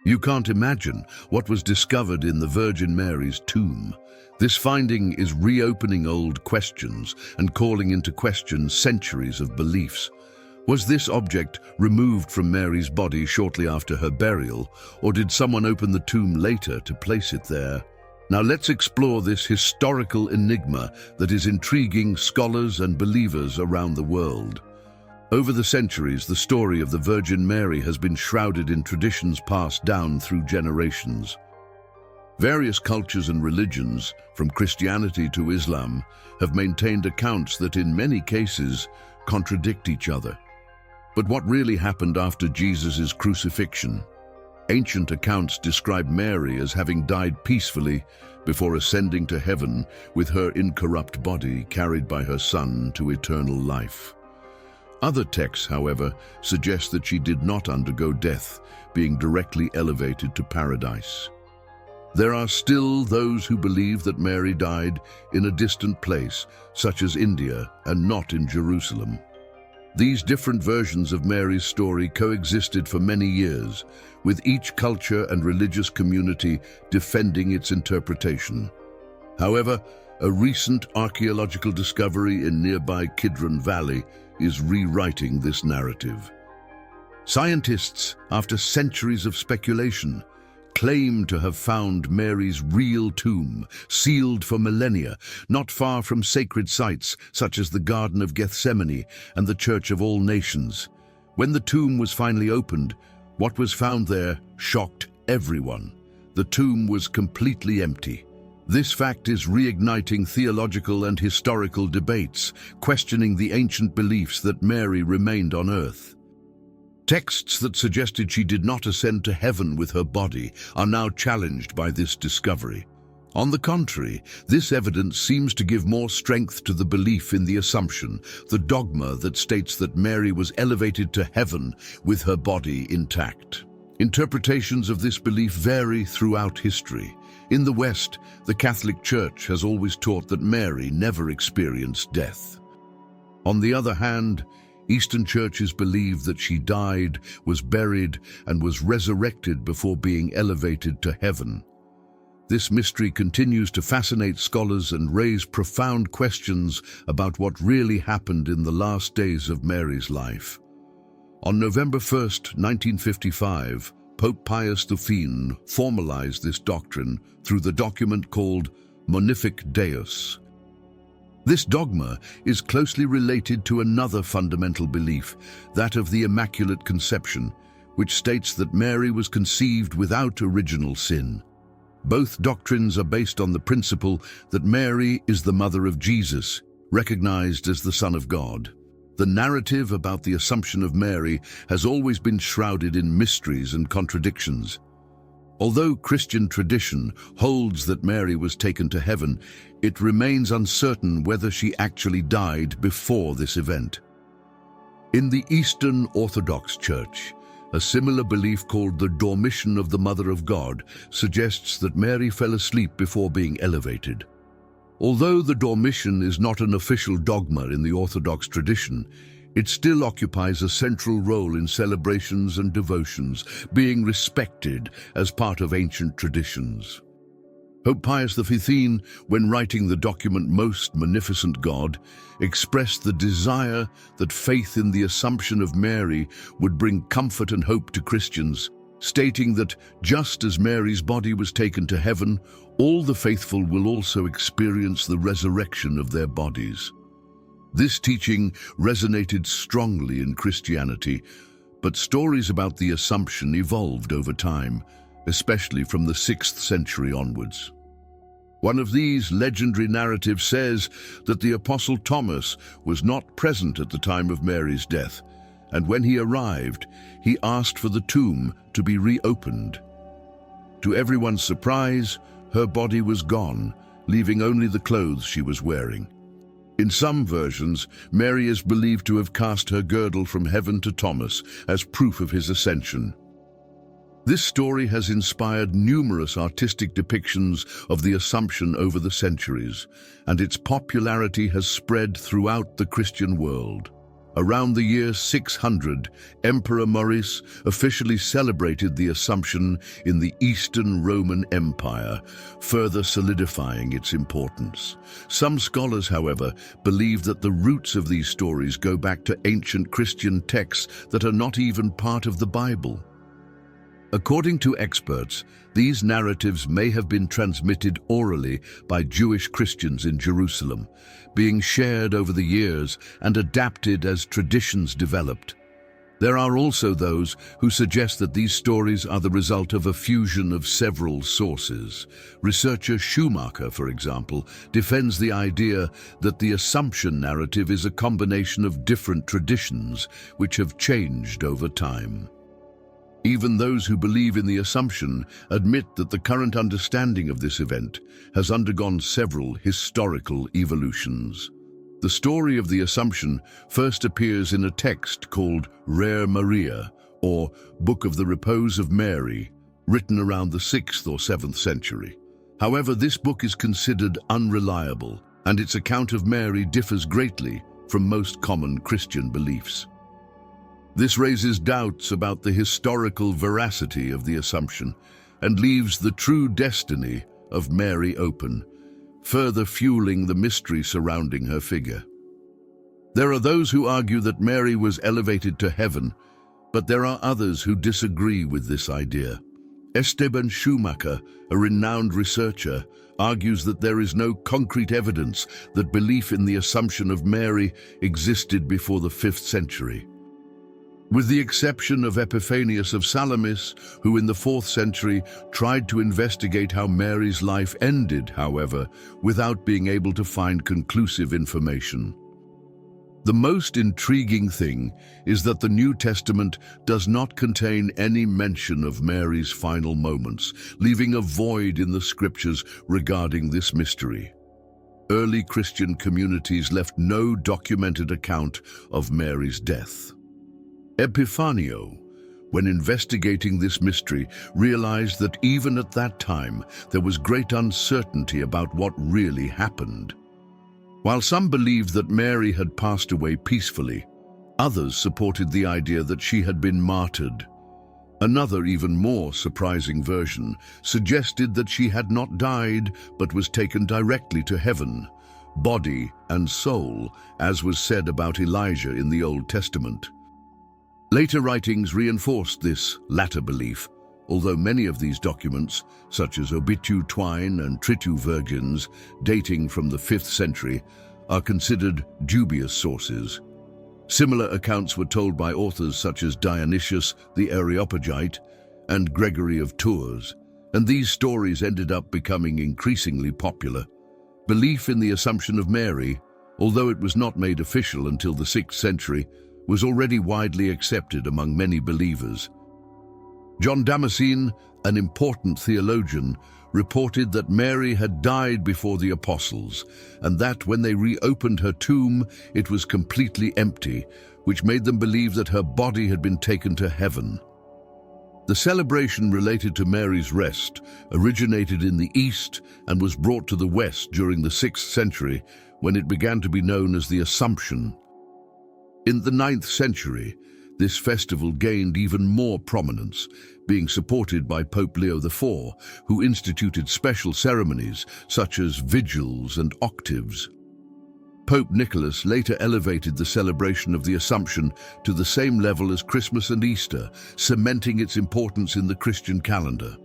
You can't imagine what was discovered in the Virgin Mary's tomb. This finding is reopening old questions and calling into question centuries of beliefs. Was this object removed from Mary's body shortly after her burial, or did someone open the tomb later to place it there? Now let's explore this historical enigma that is intriguing scholars and believers around the world. Over the centuries, the story of the Virgin Mary has been shrouded in traditions passed down through generations. Various cultures and religions, from Christianity to Islam, have maintained accounts that in many cases contradict each other. But what really happened after Jesus' crucifixion? Ancient accounts describe Mary as having died peacefully before ascending to heaven with her incorrupt body carried by her Son to eternal life. Other texts, however, suggest that she did not undergo death, being directly elevated to paradise. There are still those who believe that Mary died in a distant place, such as India, and not in Jerusalem. These different versions of Mary's story coexisted for many years, with each culture and religious community defending its interpretation. However, a recent archaeological discovery in nearby Kidron Valley is rewriting this narrative. Scientists, after centuries of speculation, claim to have found Mary's real tomb, sealed for millennia, not far from sacred sites such as the Garden of Gethsemane and the Church of All Nations. When the tomb was finally opened, what was found there shocked everyone. The tomb was completely empty. This fact is reigniting theological and historical debates, questioning the ancient beliefs that Mary remained on earth. Texts that suggested she did not ascend to heaven with her body are now challenged by this discovery. On the contrary, this evidence seems to give more strength to the belief in the assumption, the dogma that states that Mary was elevated to heaven with her body intact. Interpretations of this belief vary throughout history. In the West, the Catholic Church has always taught that Mary never experienced death. On the other hand, Eastern churches believe that she died, was buried, and was resurrected before being elevated to heaven. This mystery continues to fascinate scholars and raise profound questions about what really happened in the last days of Mary's life. On November 1st, 1955, Pope Pius V formalized this doctrine through the document called Monific Deus. This dogma is closely related to another fundamental belief, that of the Immaculate Conception, which states that Mary was conceived without original sin. Both doctrines are based on the principle that Mary is the mother of Jesus, recognized as the Son of God. The narrative about the Assumption of Mary has always been shrouded in mysteries and contradictions. Although Christian tradition holds that Mary was taken to heaven, it remains uncertain whether she actually died before this event. In the Eastern Orthodox Church, a similar belief called the Dormition of the Mother of God suggests that Mary fell asleep before being elevated. Although the Dormition is not an official dogma in the Orthodox tradition, it still occupies a central role in celebrations and devotions, being respected as part of ancient traditions. Pope Pius V, when writing the document Most Magnificent God, expressed the desire that faith in the Assumption of Mary would bring comfort and hope to Christians, stating that just as Mary's body was taken to heaven, all the faithful will also experience the resurrection of their bodies. This teaching resonated strongly in Christianity, but stories about the Assumption evolved over time, especially from the 6th century onwards. One of these legendary narratives says that the Apostle Thomas was not present at the time of Mary's death, and when he arrived, he asked for the tomb to be reopened. To everyone's surprise, her body was gone, leaving only the clothes she was wearing. In some versions, Mary is believed to have cast her girdle from heaven to Thomas as proof of his ascension. This story has inspired numerous artistic depictions of the Assumption over the centuries, and its popularity has spread throughout the Christian world. Around the year 600, Emperor Maurice officially celebrated the Assumption in the Eastern Roman Empire, further solidifying its importance. Some scholars, however, believe that the roots of these stories go back to ancient Christian texts that are not even part of the Bible. According to experts, these narratives may have been transmitted orally by Jewish Christians in Jerusalem, being shared over the years and adapted as traditions developed. There are also those who suggest that these stories are the result of a fusion of several sources. Researcher Schumacher, for example, defends the idea that the Assumption narrative is a combination of different traditions which have changed over time. Even those who believe in the Assumption admit that the current understanding of this event has undergone several historical evolutions. The story of the Assumption first appears in a text called Rare Maria, or Book of the Repose of Mary, written around the 6th or 7th century. However, this book is considered unreliable, and its account of Mary differs greatly from most common Christian beliefs. This raises doubts about the historical veracity of the Assumption and leaves the true destiny of Mary open, further fueling the mystery surrounding her figure. There are those who argue that Mary was elevated to heaven, but there are others who disagree with this idea. Esteban Schumacher, a renowned researcher, argues that there is no concrete evidence that belief in the Assumption of Mary existed before the 5th century. With the exception of Epiphanius of Salamis, who in the 4th century tried to investigate how Mary's life ended, however, without being able to find conclusive information. The most intriguing thing is that the New Testament does not contain any mention of Mary's final moments, leaving a void in the scriptures regarding this mystery. Early Christian communities left no documented account of Mary's death. Epiphanio, when investigating this mystery, realized that even at that time there was great uncertainty about what really happened. While some believed that Mary had passed away peacefully, others supported the idea that she had been martyred. Another, even more surprising version suggested that she had not died but was taken directly to heaven, body and soul, as was said about Elijah in the Old Testament. Later writings reinforced this latter belief, although many of these documents, such as Obitu Twine and Tritu Virgins, dating from the 5th century, are considered dubious sources. Similar accounts were told by authors such as Dionysius the Areopagite and Gregory of Tours, and these stories ended up becoming increasingly popular. Belief in the Assumption of Mary, although it was not made official until the 6th century, was already widely accepted among many believers. John Damascene, an important theologian, reported that Mary had died before the apostles, and that when they reopened her tomb, it was completely empty, which made them believe that her body had been taken to heaven. The celebration related to Mary's rest originated in the East and was brought to the West during the 6th century, when it began to be known as the Assumption. In the 9th century, this festival gained even more prominence, being supported by Pope Leo IV, who instituted special ceremonies such as vigils and octaves. Pope Nicholas later elevated the celebration of the Assumption to the same level as Christmas and Easter, cementing its importance in the Christian calendar.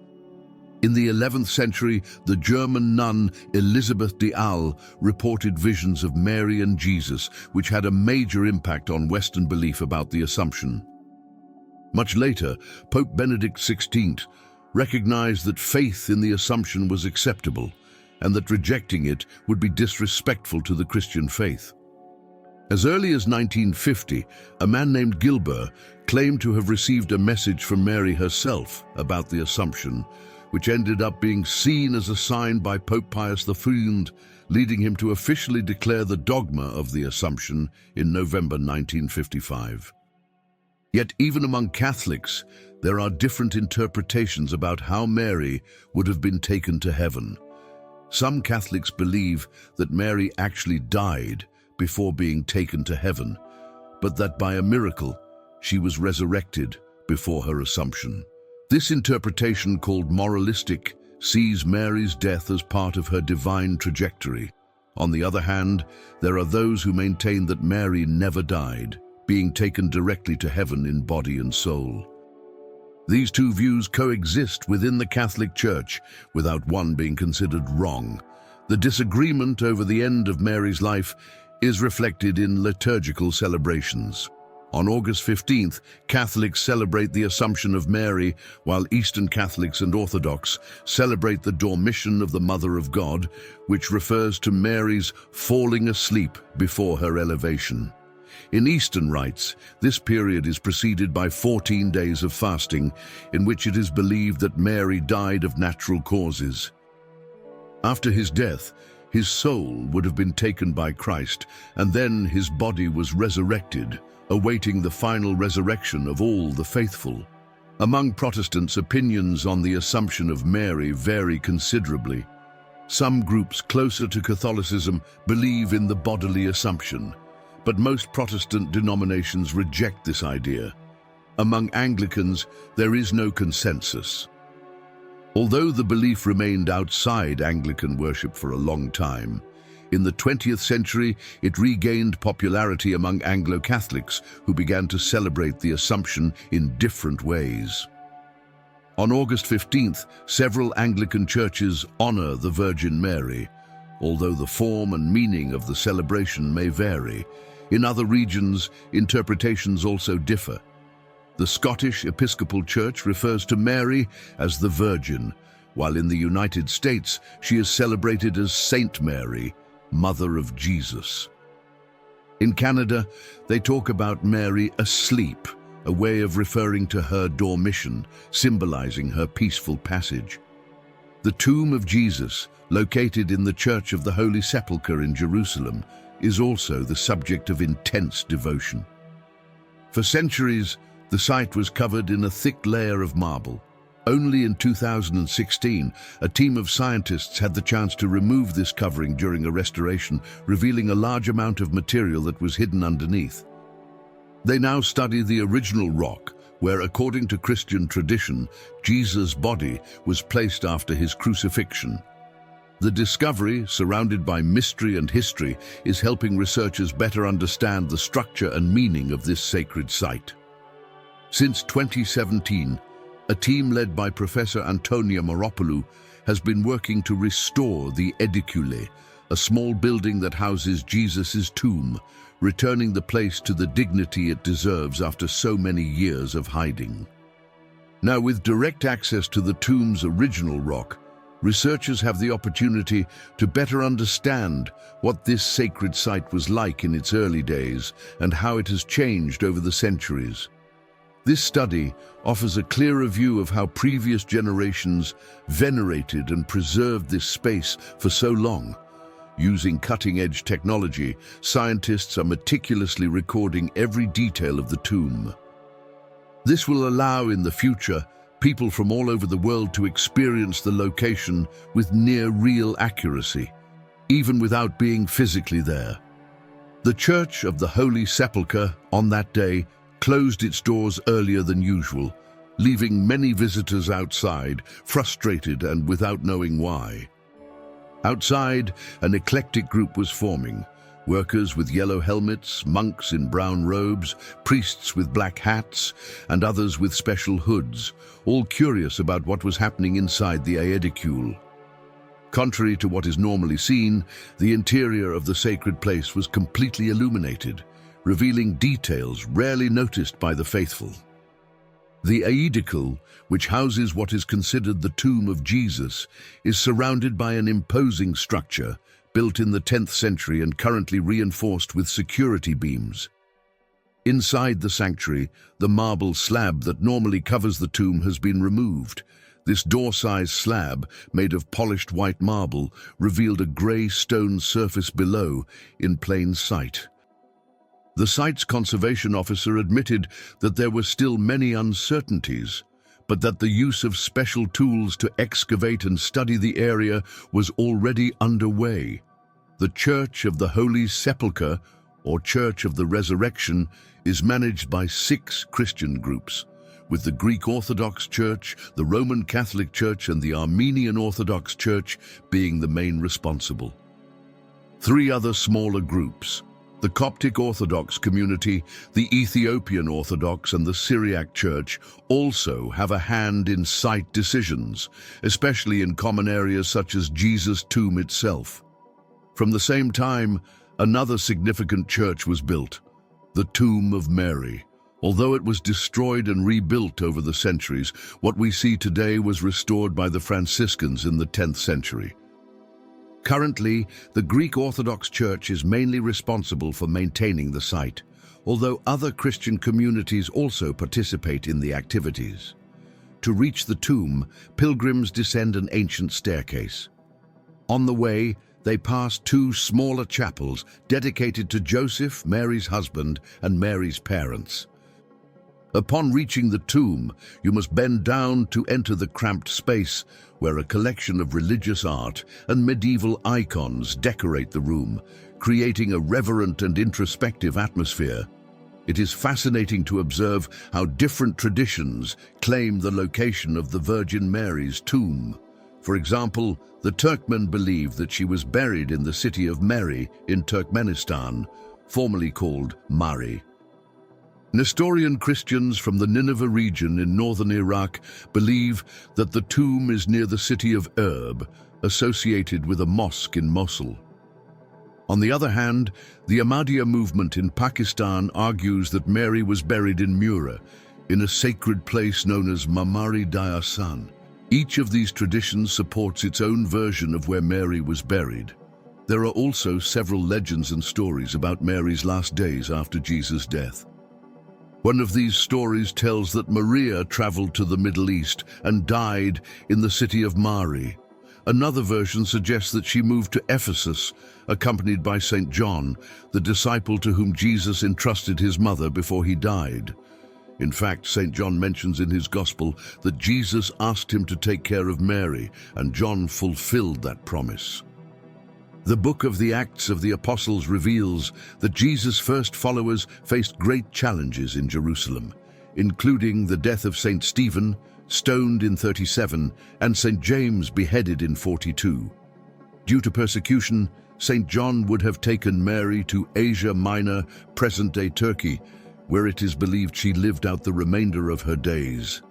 In the 11th century, the German nun Elisabeth de Al reported visions of Mary and Jesus, which had a major impact on Western belief about the Assumption. Much later, Pope Benedict XVI recognized that faith in the Assumption was acceptable, and that rejecting it would be disrespectful to the Christian faith. As early as 1950, a man named Gilbert claimed to have received a message from Mary herself about the Assumption, which ended up being seen as a sign by Pope Pius V, leading him to officially declare the dogma of the Assumption in November 1955. Yet even among Catholics, there are different interpretations about how Mary would have been taken to heaven. Some Catholics believe that Mary actually died before being taken to heaven, but that by a miracle she was resurrected before her assumption. This interpretation, called moralistic, sees Mary's death as part of her divine trajectory. On the other hand, there are those who maintain that Mary never died, being taken directly to heaven in body and soul. These two views coexist within the Catholic Church without one being considered wrong. The disagreement over the end of Mary's life is reflected in liturgical celebrations. On August 15th, Catholics celebrate the Assumption of Mary, while Eastern Catholics and Orthodox celebrate the Dormition of the Mother of God, which refers to Mary's falling asleep before her elevation. In Eastern rites, this period is preceded by 14 days of fasting, in which it is believed that Mary died of natural causes. After his death, his soul would have been taken by Christ, and then his body was resurrected, awaiting the final resurrection of all the faithful. Among Protestants, opinions on the Assumption of Mary vary considerably. Some groups closer to Catholicism believe in the bodily Assumption, but most Protestant denominations reject this idea. Among Anglicans, there is no consensus. Although the belief remained outside Anglican worship for a long time, in the 20th century it regained popularity among Anglo-Catholics who began to celebrate the Assumption in different ways. On August 15th, several Anglican churches honor the Virgin Mary, although the form and meaning of the celebration may vary. In other regions, interpretations also differ. The Scottish Episcopal Church refers to Mary as the Virgin, while in the United States she is celebrated as Saint Mary, Mother of Jesus. In Canada, they talk about Mary asleep, a way of referring to her dormition, symbolizing her peaceful passage. The tomb of Jesus, located in the Church of the Holy Sepulchre in Jerusalem, is also the subject of intense devotion. For centuries, the site was covered in a thick layer of marble. Only in 2016, a team of scientists had the chance to remove this covering during a restoration, revealing a large amount of material that was hidden underneath. They now study the original rock, where, according to Christian tradition, Jesus' body was placed after his crucifixion. The discovery, surrounded by mystery and history, is helping researchers better understand the structure and meaning of this sacred site. Since 2017, a team led by Professor Antonia Moropoulou has been working to restore the Edicule, a small building that houses Jesus' tomb, returning the place to the dignity it deserves after so many years of hiding. Now, with direct access to the tomb's original rock, researchers have the opportunity to better understand what this sacred site was like in its early days and how it has changed over the centuries. This study offers a clearer view of how previous generations venerated and preserved this space for so long. Using cutting-edge technology, scientists are meticulously recording every detail of the tomb. This will allow, in the future, people from all over the world to experience the location with near-real accuracy, even without being physically there. The Church of the Holy Sepulchre, on that day, closed its doors earlier than usual, leaving many visitors outside, frustrated and without knowing why. Outside, an eclectic group was forming. Workers with yellow helmets, monks in brown robes, priests with black hats, and others with special hoods, all curious about what was happening inside the Aedicule. Contrary to what is normally seen, the interior of the sacred place was completely illuminated, revealing details rarely noticed by the faithful. The Aedicule, which houses what is considered the tomb of Jesus, is surrounded by an imposing structure built in the 10th century and currently reinforced with security beams. Inside the sanctuary, the marble slab that normally covers the tomb has been removed. This door-sized slab, made of polished white marble, revealed a grey stone surface below in plain sight. The site's conservation officer admitted that there were still many uncertainties, but that the use of special tools to excavate and study the area was already underway. The Church of the Holy Sepulchre, or Church of the Resurrection, is managed by 6 Christian groups, with the Greek Orthodox Church, the Roman Catholic Church, and the Armenian Orthodox Church being the main responsible. 3 other smaller groups, the Coptic Orthodox community, the Ethiopian Orthodox, and the Syriac Church, also have a hand in site decisions, especially in common areas such as Jesus' tomb itself. From the same time, another significant church was built, the Tomb of Mary. Although it was destroyed and rebuilt over the centuries, what we see today was restored by the Franciscans in the 10th century. Currently, the Greek Orthodox Church is mainly responsible for maintaining the site, although other Christian communities also participate in the activities. To reach the tomb, pilgrims descend an ancient staircase. On the way, they pass 2 smaller chapels dedicated to Joseph, Mary's husband, and Mary's parents. Upon reaching the tomb, you must bend down to enter the cramped space where a collection of religious art and medieval icons decorate the room, creating a reverent and introspective atmosphere. It is fascinating to observe how different traditions claim the location of the Virgin Mary's tomb. For example, the Turkmen believe that she was buried in the city of Meri in Turkmenistan, formerly called Mari. Nestorian Christians from the Nineveh region in northern Iraq believe that the tomb is near the city of Erb, associated with a mosque in Mosul. On the other hand, the Ahmadiyya movement in Pakistan argues that Mary was buried in Mura, in a sacred place known as Mamari Dayasan. Each of these traditions supports its own version of where Mary was buried. There are also several legends and stories about Mary's last days after Jesus' death. One of these stories tells that Maria traveled to the Middle East and died in the city of Mari. Another version suggests that she moved to Ephesus, accompanied by St. John, the disciple to whom Jesus entrusted his mother before he died. In fact, St. John mentions in his Gospel that Jesus asked him to take care of Mary, and John fulfilled that promise. The book of the Acts of the Apostles reveals that Jesus' first followers faced great challenges in Jerusalem, including the death of St. Stephen, stoned in 37, and St. James beheaded in 42. Due to persecution, St. John would have taken Mary to Asia Minor, present-day Turkey, where it is believed she lived out the remainder of her days.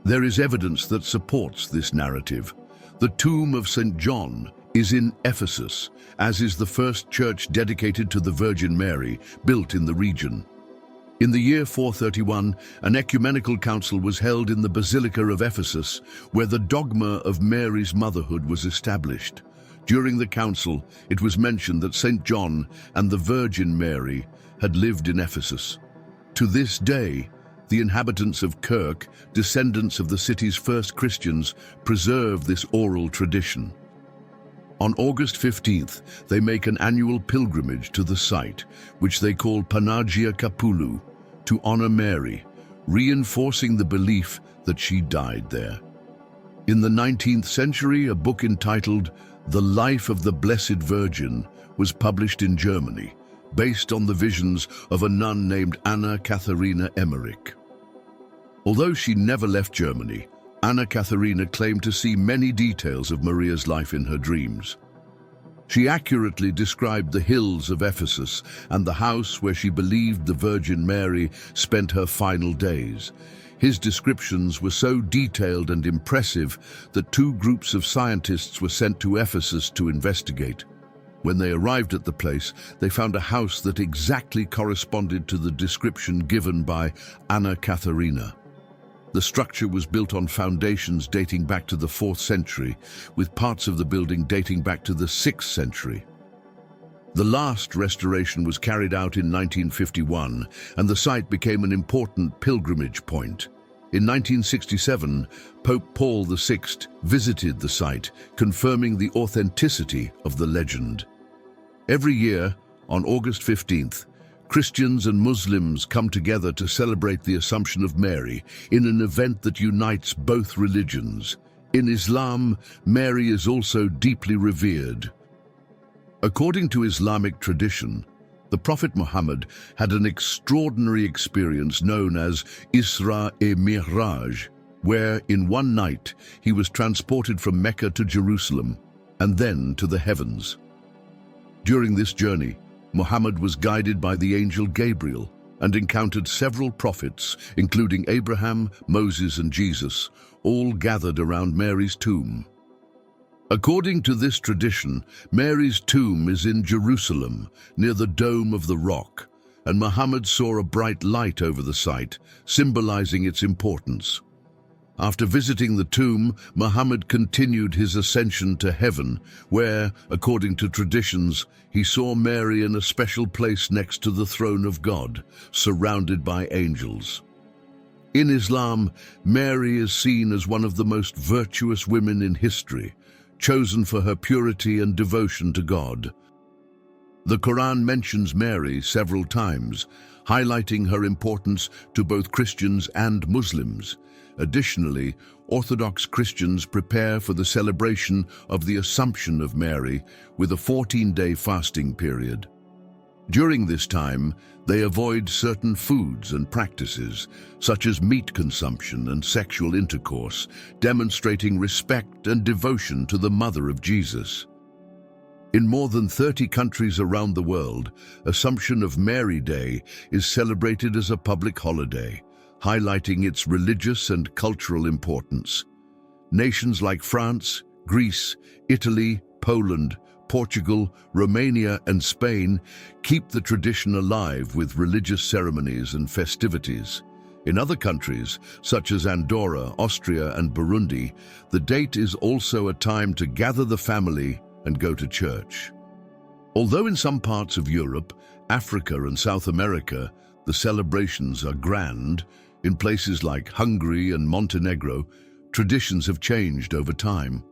There is evidence that supports this narrative. The tomb of St. John is in Ephesus, as is the first church dedicated to the Virgin Mary, built in the region. In the year 431, an ecumenical council was held in the Basilica of Ephesus, where the dogma of Mary's motherhood was established. During the council, it was mentioned that St. John and the Virgin Mary had lived in Ephesus. To this day, the inhabitants of Kirk, descendants of the city's first Christians, preserve this oral tradition. On August 15th, they make an annual pilgrimage to the site, which they call Panagia Kapulu, to honor Mary, reinforcing the belief that she died there. In the 19th century, a book entitled The Life of the Blessed Virgin was published in Germany, based on the visions of a nun named Anna Katharina Emmerich. Although she never left Germany, Anna Katharina claimed to see many details of Maria's life in her dreams. She accurately described the hills of Ephesus and the house where she believed the Virgin Mary spent her final days. His descriptions were so detailed and impressive that 2 groups of scientists were sent to Ephesus to investigate. When they arrived at the place, they found a house that exactly corresponded to the description given by Anna Katharina. The structure was built on foundations dating back to the 4th century, with parts of the building dating back to the 6th century. The last restoration was carried out in 1951, and the site became an important pilgrimage point. In 1967, Pope Paul VI visited the site, confirming the authenticity of the legend. Every year, on August 15th, Christians and Muslims come together to celebrate the Assumption of Mary in an event that unites both religions. In Islam, Mary is also deeply revered. According to Islamic tradition, The Prophet Muhammad had an extraordinary experience known as Isra et Mi'raj, where in one night he was transported from Mecca to Jerusalem and then to the heavens. During this journey, Muhammad was guided by the angel Gabriel and encountered several prophets, including Abraham, Moses, and Jesus, all gathered around Mary's tomb. According to this tradition, Mary's tomb is in Jerusalem, near the Dome of the Rock, and Muhammad saw a bright light over the site, symbolizing its importance. After visiting the tomb, Muhammad continued his ascension to heaven, where, according to traditions, he saw Mary in a special place next to the throne of God, surrounded by angels. In Islam, Mary is seen as one of the most virtuous women in history, chosen for her purity and devotion to God. The Quran mentions Mary several times, highlighting her importance to both Christians and Muslims. Additionally, Orthodox Christians prepare for the celebration of the Assumption of Mary with a 14-day fasting period. During this time, they avoid certain foods and practices, such as meat consumption and sexual intercourse, demonstrating respect and devotion to the Mother of Jesus. In more than 30 countries around the world, Assumption of Mary Day is celebrated as a public holiday, highlighting its religious and cultural importance. Nations like France, Greece, Italy, Poland, Portugal, Romania, and Spain keep the tradition alive with religious ceremonies and festivities. In other countries, such as Andorra, Austria, and Burundi, the date is also a time to gather the family and go to church. Although in some parts of Europe, Africa, and South America, the celebrations are grand, in places like Hungary and Montenegro, traditions have changed over time.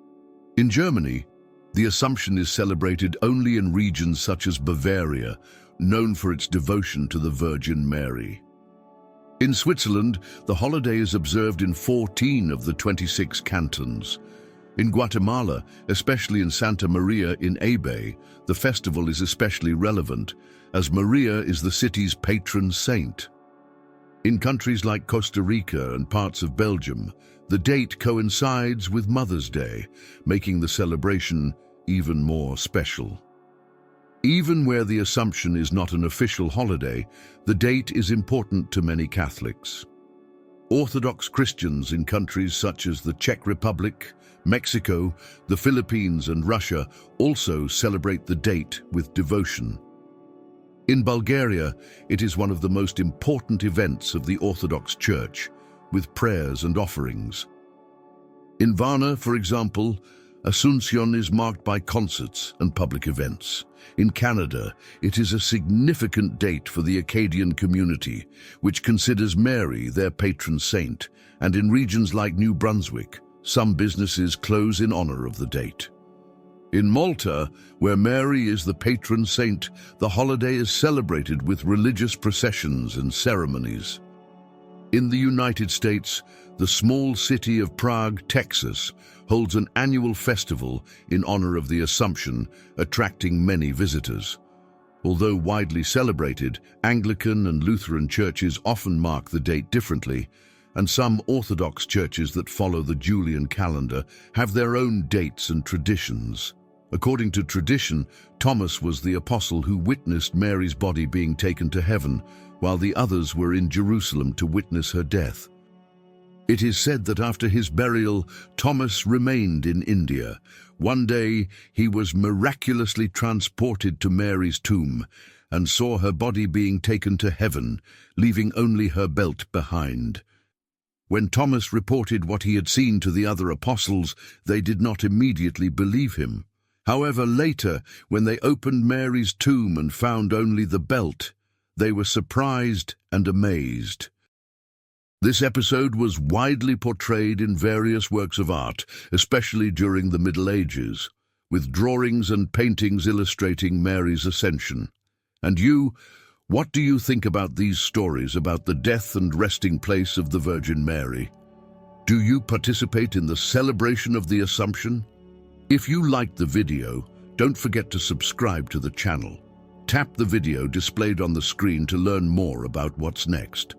In Germany, the Assumption is celebrated only in regions such as Bavaria, known for its devotion to the Virgin Mary. In Switzerland, the holiday is observed in 14 of the 26 cantons. In Guatemala, especially in Santa Maria in Abay, the festival is especially relevant, as Maria is the city's patron saint. In countries like Costa Rica and parts of Belgium, the date coincides with Mother's Day, making the celebration even more special. Even where the Assumption is not an official holiday, the date is important to many Catholics. Orthodox Christians in countries such as the Czech Republic, Mexico, the Philippines, and Russia also celebrate the date with devotion. In Bulgaria, it is one of the most important events of the Orthodox Church, with prayers and offerings. In Varna, for example, Assumption is marked by concerts and public events. In Canada, it is a significant date for the Acadian community, which considers Mary their patron saint, and in regions like New Brunswick, some businesses close in honor of the date. In Malta, where Mary is the patron saint, the holiday is celebrated with religious processions and ceremonies. In the United States, the small city of Prague, Texas, holds an annual festival in honor of the Assumption, attracting many visitors. Although widely celebrated, Anglican and Lutheran churches often mark the date differently, and some Orthodox churches that follow the Julian calendar have their own dates and traditions. According to tradition, Thomas was the apostle who witnessed Mary's body being taken to heaven, while the others were in Jerusalem to witness her death. It is said that after his burial, Thomas remained in India. One day, he was miraculously transported to Mary's tomb and saw her body being taken to heaven, leaving only her belt behind. When Thomas reported what he had seen to the other apostles, they did not immediately believe him. However, later, when they opened Mary's tomb and found only the belt, they were surprised and amazed. This episode was widely portrayed in various works of art, especially during the Middle Ages, with drawings and paintings illustrating Mary's ascension. And you, what do you think about these stories about the death and resting place of the Virgin Mary? Do you participate in the celebration of the Assumption? If you liked the video, don't forget to subscribe to the channel. Tap the video displayed on the screen to learn more about what's next.